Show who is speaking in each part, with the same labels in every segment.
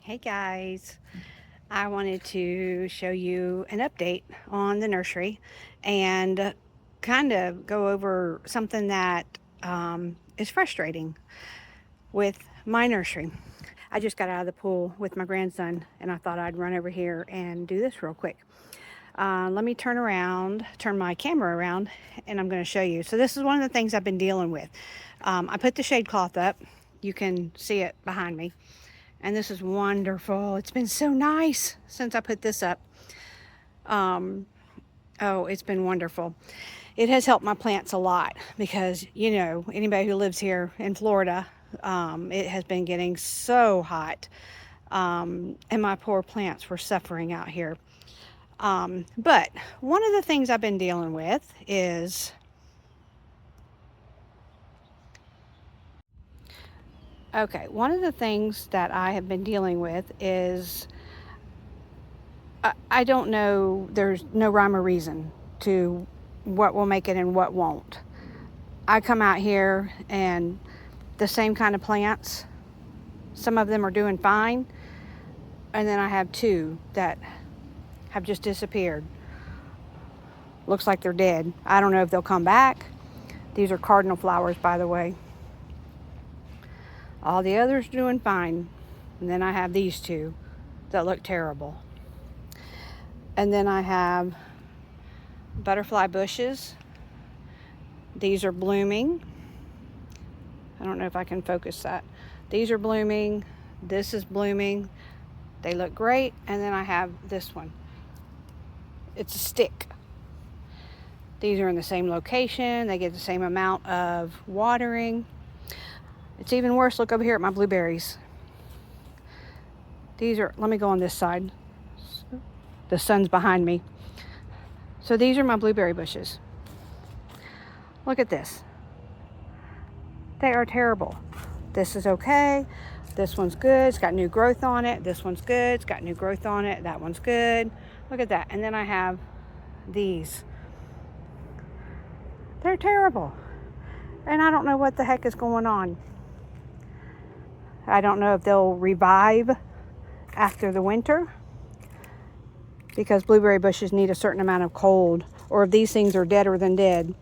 Speaker 1: Hey guys, I wanted to show you an update on the nursery and kind of go over something that is frustrating with my nursery. I just got out of the pool with my grandson and I thought I'd run over here and do this real quick. Let me turn my camera around, and I'm going to show you. So this is one of the things I've been dealing with. I put the shade cloth up. You can see it behind me. And this is wonderful. It's been so nice since I put this up. Oh, it's been wonderful. It has helped my plants a lot because, you know, anybody who lives here in Florida, it has been getting so hot. And my poor plants were suffering out here. But one of the things I've been dealing with is one of the things that I have been dealing with is I don't know, there's no rhyme or reason to what will make it and what won't. I come out here and the same kind of plants, some of them are doing fine, and then I have two that have just disappeared. Looks like they're dead. I don't know if they'll come back. These are cardinal flowers, by the way. All the others doing fine. And then I have these two that look terrible. And then I have butterfly bushes. These are blooming. I don't know if I can focus that. These are blooming. This is blooming. They look great. And then I have this one. It's a stick. These are in the same location. They get the same amount of watering. It's even worse. Look over here at my blueberries. These are, let me go on this side. The sun's behind me. So these are my blueberry bushes. Look at this. They are terrible. This is okay. This one's good. It's got new growth on it. This one's good. It's got new growth on it. That one's good. Look at that. And then I have these. They're terrible. And I don't know what the heck is going on. I don't know if they'll revive after the winter because blueberry bushes need a certain amount of cold, or if these things are deader than dead.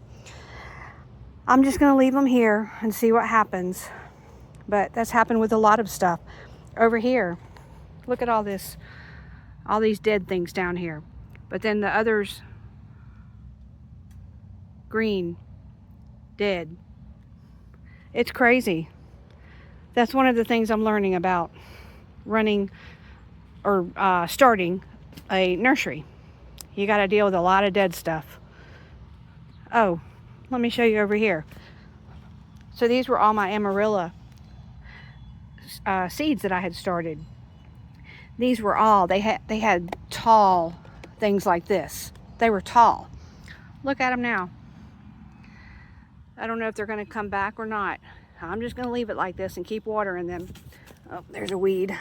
Speaker 1: I'm just going to leave them here and see what happens. But that's happened with a lot of stuff. Over here, look at all this, all these dead things down here. But then the others, green, dead. It's crazy. That's one of the things I'm learning about running or starting a nursery. You got to deal with a lot of dead stuff. Oh, let me show you over here. So these were all my amarilla seeds that I had started. These were all, they had tall things like this. They were tall. Look at them now. I don't know if they're going to come back or not. I'm just going to leave it like this and keep watering them. Oh, there's a weed.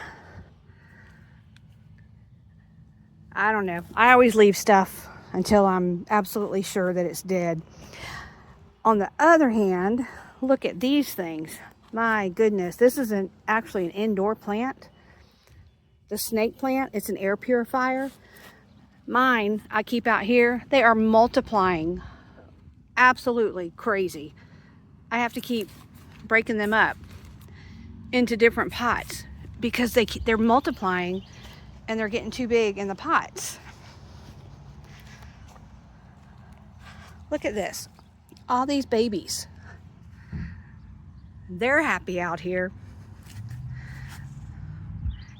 Speaker 1: I don't know. I always leave stuff until I'm absolutely sure that it's dead. On the other hand, look at these things. My goodness, this is actually an indoor plant. The snake plant, it's an air purifier. Mine, I keep out here. They are multiplying. Absolutely crazy. I have to keep breaking them up into different pots because they're multiplying and they're getting too big in the pots. Look at this. All these babies. They're happy out here.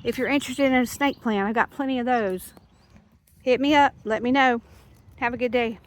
Speaker 1: If you're interested in a snake plant, I got plenty of those. Hit me up. Let me know. Have a good day.